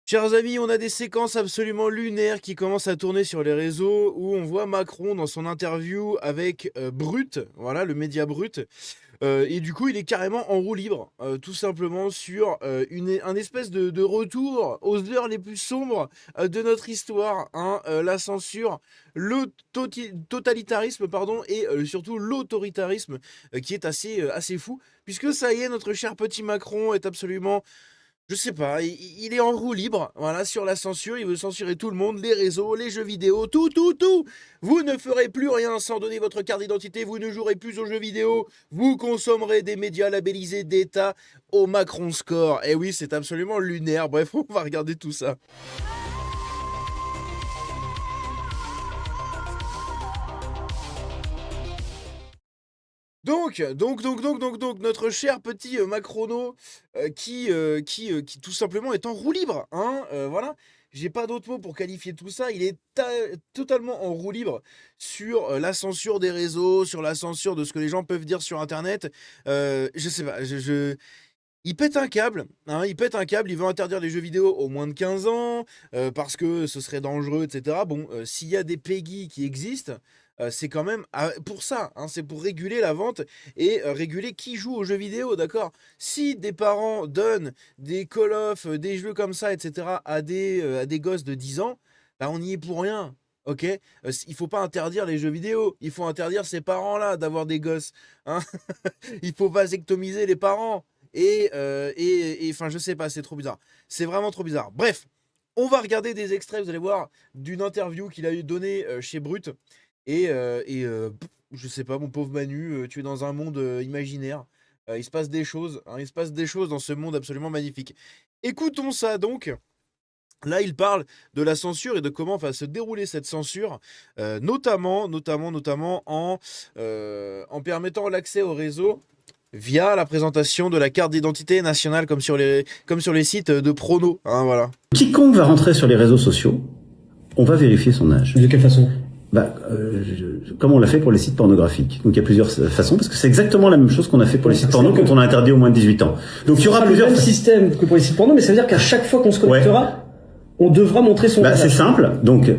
Chers amis, on a des séquences absolument lunaires qui commencent à tourner sur les réseaux où on voit Macron dans son interview avec Brut, voilà, le média Brut. Et du coup, il est carrément en roue libre, tout simplement sur un espèce de retour aux heures les plus sombres de notre histoire, hein, la censure, le totalitarisme, pardon, et surtout l'autoritarisme, qui est assez fou, puisque ça y est, notre cher petit Macron est absolument, je sais pas, il est en roue libre, voilà, sur la censure, il veut censurer tout le monde, les réseaux, les jeux vidéo, tout, tout, tout. Vous ne ferez plus rien sans donner votre carte d'identité, vous ne jouerez plus aux jeux vidéo, vous consommerez des médias labellisés d'État au Macron Score. Et oui, c'est absolument lunaire, bref, on va regarder tout ça. Donc, notre cher petit Macrono qui tout simplement est en roue libre, hein, voilà. J'ai pas d'autre mot pour qualifier tout ça. Il est totalement en roue libre sur la censure des réseaux, sur la censure de ce que les gens peuvent dire sur Internet. Je sais pas, il pète un câble, hein, il pète un câble, il veut interdire les jeux vidéo aux moins de 15 ans, parce que ce serait dangereux, etc. Bon, s'il y a des PEGI qui existent, c'est quand même pour ça, hein, c'est pour réguler la vente et réguler qui joue aux jeux vidéo, d'accord? Si des parents donnent des Call of, des jeux comme ça, etc., à des gosses de 10 ans, bah, on n'y est pour rien. Ok, il faut pas interdire les jeux vidéo, il faut interdire ces parents-là d'avoir des gosses, hein. Il faut vasectomiser les parents. Enfin, je sais pas, c'est trop bizarre. C'est vraiment trop bizarre. Bref, on va regarder des extraits, vous allez voir, d'une interview qu'il a eu donnée chez Brut. Je sais pas, mon pauvre Manu, tu es dans un monde imaginaire. Il se passe des choses, hein, il se passe des choses dans ce monde absolument magnifique. Écoutons ça donc. Là, il parle de la censure et de comment va se dérouler cette censure, notamment en permettant l'accès au réseau via la présentation de la carte d'identité nationale comme sur les sites de pronos, hein, voilà. Quiconque va rentrer sur les réseaux sociaux, on va vérifier son âge. De quelle façon? Comme on l'a fait pour les sites pornographiques. Donc il y a plusieurs façons, parce que c'est exactement la même chose qu'on a fait pour les sites porno quand on a interdit au moins de 18 ans. Donc il y aura plusieurs... le même système que pour les sites porno, mais ça veut dire qu'à chaque fois qu'on se connectera, on devra montrer son âge. C'est simple. Donc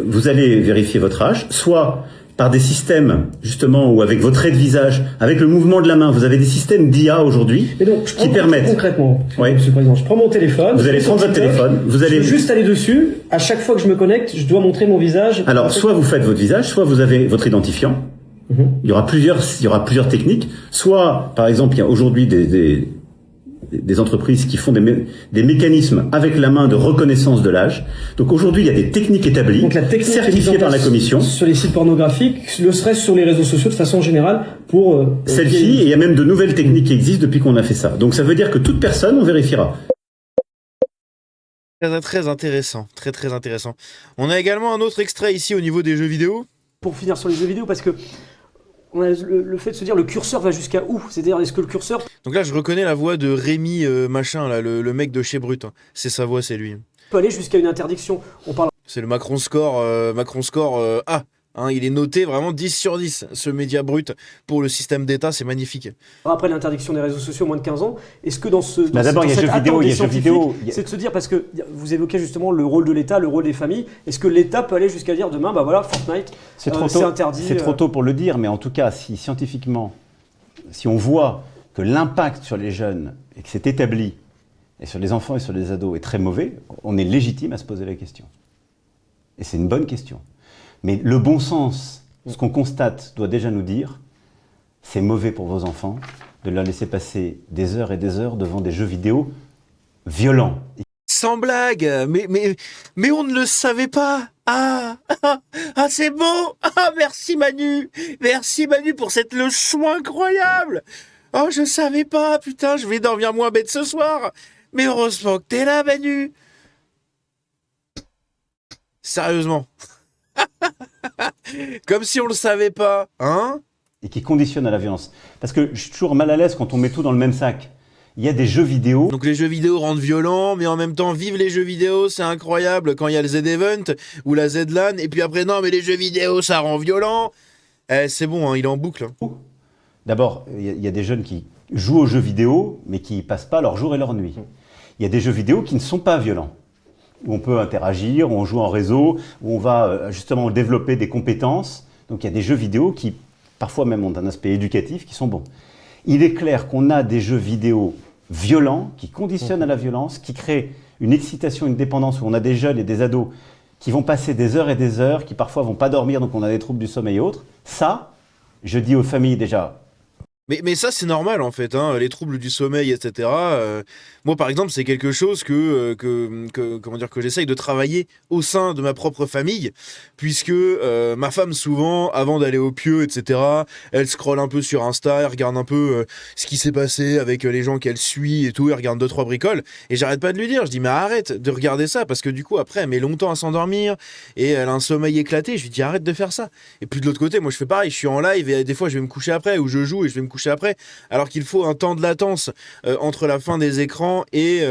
vous allez vérifier votre âge, soit par des systèmes, justement, ou avec votre trait de visage, avec le mouvement de la main. Vous avez des systèmes d'IA aujourd'hui qui permettent... Concrètement, Monsieur le Président, je prends mon téléphone. Vous allez prendre votre téléphone. Je vais juste aller dessus. À chaque fois que je me connecte, je dois montrer mon visage. Alors, soit vous faites votre visage, soit vous avez votre identifiant. Il y aura plusieurs techniques. Soit, par exemple, il y a aujourd'hui des entreprises qui font des mécanismes avec la main de reconnaissance de l'âge. Donc aujourd'hui, il y a des techniques établies, donc, la technique certifiées par la commission. Sur les sites pornographiques, le serait sur les réseaux sociaux de façon générale pour... Selfie, et il y a même de nouvelles techniques qui existent depuis qu'on a fait ça. Donc ça veut dire que toute personne, on vérifiera. Très intéressant, très intéressant. On a également un autre extrait ici au niveau des jeux vidéo. Pour finir sur les jeux vidéo, parce que on a le fait de se dire le curseur va jusqu'à où? C'est-à-dire, est-ce que le curseur... Donc là, je reconnais la voix de Rémi machin, là, le mec de chez Brut, hein. C'est sa voix, c'est lui. peut aller jusqu'à une interdiction. On parle... C'est le Macron Score A. Hein, il est noté vraiment 10 sur 10, ce média Brut, pour le système d'État, c'est magnifique. Après l'interdiction des réseaux sociaux moins de 15 ans, est-ce que dans ce... D'abord, il y a jeux vidéo. C'est de se dire, parce que vous évoquez justement le rôle de l'État, le rôle des familles, est-ce que l'État peut aller jusqu'à dire demain, bah voilà, Fortnite, c'est interdit... C'est trop tôt pour le dire, mais en tout cas, si scientifiquement, si on voit que l'impact sur les jeunes, et que c'est établi, et sur les enfants et sur les ados, est très mauvais, on est légitime à se poser la question. Et c'est une bonne question. Mais le bon sens, ce qu'on constate, doit déjà nous dire c'est mauvais pour vos enfants de leur laisser passer des heures et des heures devant des jeux vidéo violents. Sans blague, mais on ne le savait pas. C'est beau. Merci Manu pour cette leçon incroyable. Oh, je savais pas, putain, je vais dormir moins bête ce soir. Mais heureusement que t'es là, Manu. Sérieusement. Comme si on le savait pas, hein? Et qui conditionne à la violence. Parce que je suis toujours mal à l'aise quand on met tout dans le même sac. Il y a des jeux vidéo. Donc les jeux vidéo rendent violents, mais en même temps, vive les jeux vidéo, c'est incroyable quand il y a le Z-Event ou la Z-LAN, et puis après, non, mais les jeux vidéo, ça rend violent. C'est bon, hein, il est en boucle. D'abord, il y a des jeunes qui jouent aux jeux vidéo, mais qui passent pas leur jour et leur nuit. Il y a des jeux vidéo qui ne sont pas violents. où on peut interagir, où on joue en réseau, où on va justement développer des compétences. Donc il y a des jeux vidéo qui, parfois même, ont un aspect éducatif, qui sont bons. Il est clair qu'on a des jeux vidéo violents, qui conditionnent à la violence, qui créent une excitation, une dépendance, où on a des jeunes et des ados qui vont passer des heures et des heures, qui parfois vont pas dormir, donc on a des troubles du sommeil et autres. Ça, je dis aux familles déjà, Mais ça, c'est normal en fait, hein, les troubles du sommeil, etc. Moi, par exemple, c'est quelque chose comment dire, que j'essaye de travailler au sein de ma propre famille, puisque ma femme, souvent, avant d'aller au pieu, etc., elle scrolle un peu sur Insta, elle regarde un peu ce qui s'est passé avec les gens qu'elle suit et tout, elle regarde 2-3 bricoles, et j'arrête pas de lui dire, je dis, mais arrête de regarder ça, parce que du coup, après, elle met longtemps à s'endormir, et elle a un sommeil éclaté, je lui dis, arrête de faire ça. Et puis de l'autre côté, moi, je fais pareil, je suis en live, et des fois, je vais me coucher après, ou je joue, et je vais me coucher après, alors qu'il faut un temps de latence entre la fin des écrans et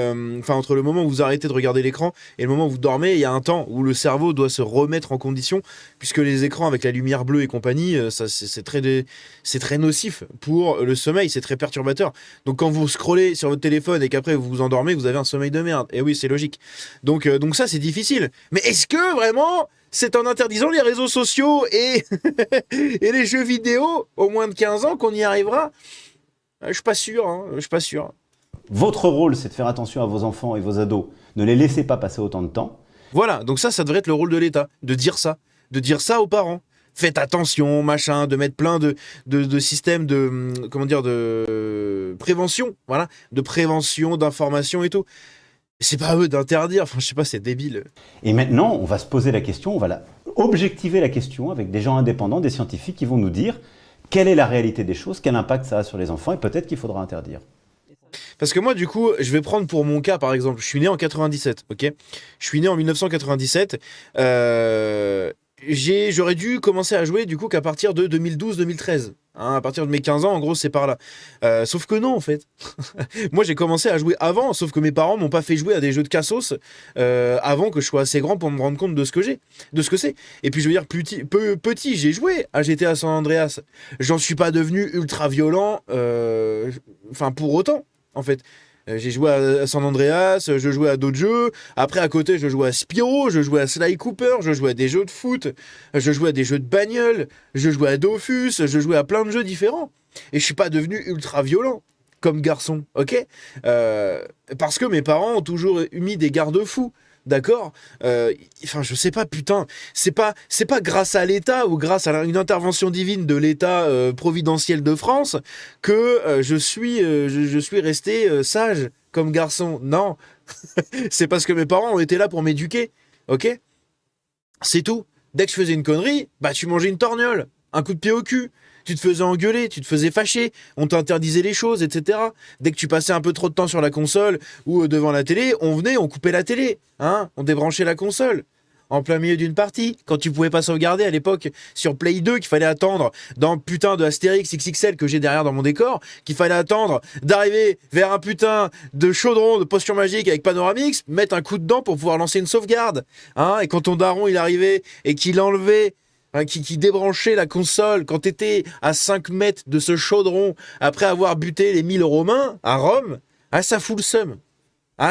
entre le moment où vous arrêtez de regarder l'écran et le moment où vous dormez, il y a un temps où le cerveau doit se remettre en condition, puisque les écrans avec la lumière bleue et compagnie, ça c'est très nocif pour le sommeil, c'est très perturbateur. Donc quand vous scrollez sur votre téléphone et qu'après vous vous endormez, vous avez un sommeil de merde. Et oui, c'est logique. Donc ça c'est difficile. Mais est-ce que vraiment c'est en interdisant les réseaux sociaux et, et les jeux vidéo au moins de 15 ans qu'on y arrivera? Je suis pas sûr, hein, je suis pas sûr. votre rôle, c'est de faire attention à vos enfants et vos ados. Ne les laissez pas passer autant de temps. Voilà, donc ça devrait être le rôle de l'État, de dire ça aux parents. Faites attention, machin, de mettre plein de systèmes de prévention, voilà, de prévention, d'information et tout. C'est pas à eux d'interdire, enfin je sais pas, c'est débile. Et maintenant, on va se poser la question, on va objectiver la question avec des gens indépendants, des scientifiques qui vont nous dire quelle est la réalité des choses, quel impact ça a sur les enfants, et peut-être qu'il faudra interdire. Parce que moi, du coup, je vais prendre pour mon cas, par exemple, je suis né en 97, ok? Je suis né en 1997. J'aurais dû commencer à jouer, du coup, qu'à partir de 2012-2013. Hein, à partir de mes 15 ans, en gros, c'est par là. Sauf que non, en fait. Moi, j'ai commencé à jouer avant, sauf que mes parents m'ont pas fait jouer à des jeux de cassos avant que je sois assez grand pour me rendre compte de ce que c'est. Et puis, je veux dire, petit, j'ai joué à GTA San Andreas. J'en suis pas devenu ultra violent, pour autant, en fait. J'ai joué à San Andreas, je jouais à d'autres jeux. Après, à côté, je jouais à Spyro, je jouais à Sly Cooper, je jouais à des jeux de foot, je jouais à des jeux de bagnole, je jouais à Dofus, je jouais à plein de jeux différents. Et je suis pas devenu ultra violent comme garçon, ok? Parce que mes parents ont toujours mis des garde-fous. D'accord. Je sais pas, putain. C'est pas grâce à l'État ou grâce à une intervention divine de l'État providentiel de France que je suis resté sage comme garçon. Non. C'est parce que mes parents ont été là pour m'éduquer. Ok. C'est tout. Dès que je faisais une connerie, bah tu mangeais une torgnole, un coup de pied au cul. Tu te faisais engueuler, tu te faisais fâcher, on t'interdisait les choses, etc. Dès que tu passais un peu trop de temps sur la console ou devant la télé, on coupait la télé, hein, on débranchait la console. En plein milieu d'une partie, quand tu pouvais pas sauvegarder à l'époque sur Play 2, qu'il fallait attendre dans putain de Astérix XXL que j'ai derrière dans mon décor, qu'il fallait attendre d'arriver vers un putain de chaudron de potion magique avec Panoramix, mettre un coup dedans pour pouvoir lancer une sauvegarde, hein, et quand ton daron il arrivait et qu'il enlevait qui débranchait la console quand t'étais à 5 mètres de ce chaudron après avoir buté les 1000 Romains à Rome, ça fout le seum.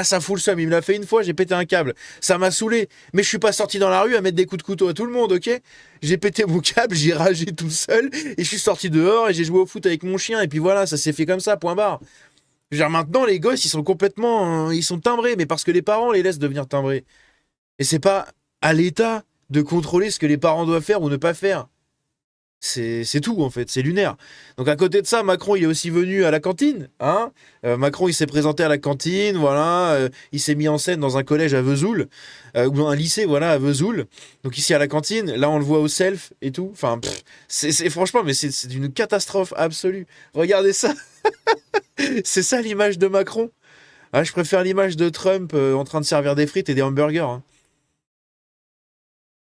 Ça fout le seum. Il me l'a fait une fois, j'ai pété un câble. Ça m'a saoulé. Mais je suis pas sorti dans la rue à mettre des coups de couteau à tout le monde, ok? J'ai pété mon câble, j'ai ragé tout seul et je suis sorti dehors et j'ai joué au foot avec mon chien et puis voilà, ça s'est fait comme ça, point barre. Genre maintenant, les gosses, ils sont complètement... ils sont timbrés, mais parce que les parents les laissent devenir timbrés. Et c'est pas à l'État de contrôler ce que les parents doivent faire ou ne pas faire. C'est tout, en fait, c'est lunaire. Donc à côté de ça, Macron, il est aussi venu à la cantine. Hein, Macron, il s'est présenté à la cantine, voilà. Il s'est mis en scène dans un collège à Vesoul, ou un lycée, voilà, à Vesoul. Donc ici à la cantine, là on le voit au self et tout. Enfin, franchement, mais c'est une catastrophe absolue. Regardez ça. C'est ça l'image de Macron. Je préfère l'image de Trump en train de servir des frites et des hamburgers. Hein.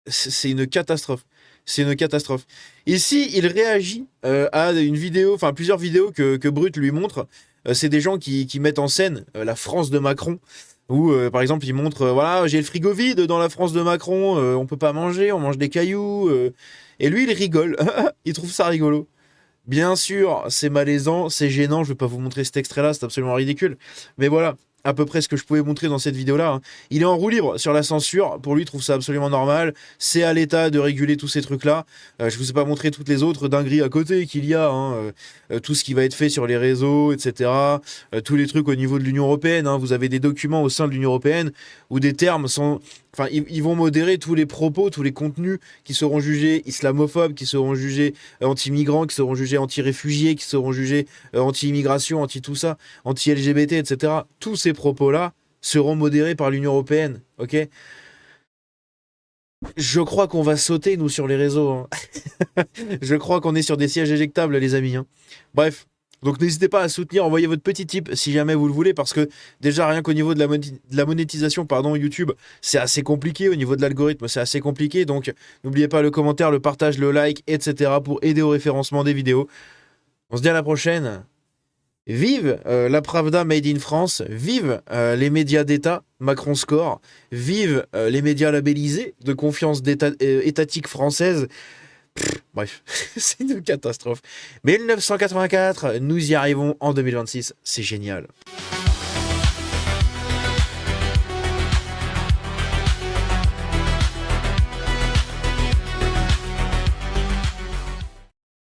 C'est une catastrophe. C'est une catastrophe. Ici, il réagit à une vidéo, enfin plusieurs vidéos que Brut lui montre. C'est des gens qui mettent en scène la France de Macron. Où, par exemple, il montre, voilà, j'ai le frigo vide dans la France de Macron, on peut pas manger, on mange des cailloux. Et lui, il rigole. Il trouve ça rigolo. Bien sûr, c'est malaisant, c'est gênant. Je vais pas vous montrer cet extrait-là, c'est absolument ridicule. Mais voilà. à peu près ce que je pouvais montrer dans cette vidéo-là. Hein. Il est en roue libre sur la censure. Pour lui, il trouve ça absolument normal. C'est à l'État de réguler tous ces trucs-là. Je vous ai pas montré toutes les autres dingueries à côté qu'il y a. Hein. Tout ce qui va être fait sur les réseaux, etc. Tous les trucs au niveau de l'Union européenne. Hein. Vous avez des documents au sein de l'Union européenne où des termes sont... Enfin, ils vont modérer tous les propos, tous les contenus qui seront jugés islamophobes, qui seront jugés anti-migrants, qui seront jugés anti-réfugiés, qui seront jugés anti-immigration, anti-tout ça, anti-LGBT, etc. Tous ces propos-là seront modérés par l'Union européenne, ok ? Je crois qu'on va sauter, nous, sur les réseaux. Hein. Je crois qu'on est sur des sièges éjectables, les amis. Hein. Bref. Donc n'hésitez pas à soutenir, envoyez votre petit tip si jamais vous le voulez, parce que déjà rien qu'au niveau de la monétisation, YouTube, c'est assez compliqué, au niveau de l'algorithme c'est assez compliqué, donc n'oubliez pas le commentaire, le partage, le like, etc. pour aider au référencement des vidéos. On se dit à la prochaine. Vive la Pravda Made in France, vive les médias d'État, Macron Score, vive les médias labellisés de confiance étatique française. Bref, c'est une catastrophe. 1984, nous y arrivons en 2026, c'est génial.